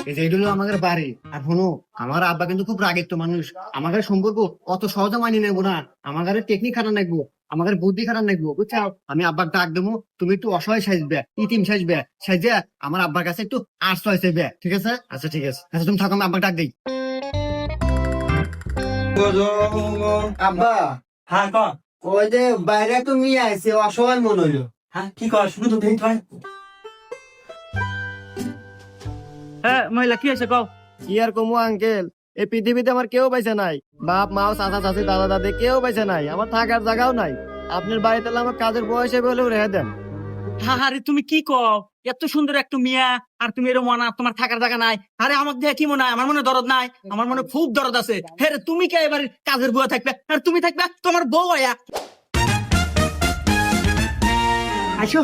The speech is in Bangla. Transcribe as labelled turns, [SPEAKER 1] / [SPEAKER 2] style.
[SPEAKER 1] এই যে এটা হলো আমাদের বাড়ি। আর শোনো, আমার আব্বা কিন্তু খুব রাগের তো মানুষ। আমাদের সম্পর্ক অত সহজে মানিয়ে নেবো না। আমাদের টেকনিক খারাপ নাকবো, আমাদের বুদ্ধি খারাপ নাকবো, বুঝছো? আমি আব্বার ডাক দেবো, তুমি একটু অসহায় সাজবে, ইতিম সাজবে, সাজে আমার আব্বার কাছে একটু আশ্রয় চাইবে, ঠিক আছে? আচ্ছা ঠিক আছে, আচ্ছা তুমি থাকো, আমি আব্বার ডাক দিই। আব্বা,
[SPEAKER 2] হ্যাঁ ক
[SPEAKER 1] ওই যে বাইরে তুমি আইছে, অসহায় মনে হইলো।
[SPEAKER 2] হ্যাঁ কি কর শুধু তো দেখতে হয়। হ্যাঁ মহিলা কি আছে কও।
[SPEAKER 1] কি আর কমু আঙ্কেল, এই পৃথিবীতে আমার কেউ পাইছে নাই। বাপ মা চাচা চাচি দাদা দাদি কেউ পাইছে নাই, আমার থাকার জায়গাও নাই। আপনার বাড়িতে এলে আমার কাজের বয়স হলেও রেখে দেন।
[SPEAKER 2] আরে তুমি কি কও, এত সুন্দর একটা মিয়া আর তুমি এরকম মনে তোমার থাকার জায়গা নাই। আরে আমার দেয়া কি মনে হয়, আমার মনে দরদ নাই, আমার মনে খুব দরদ আছে। হ্যাঁ রে, তুমি কে এবার কাজের বুয়া থাকবে আর তুমি থাকবে তোমার বউ আয়া। আইসো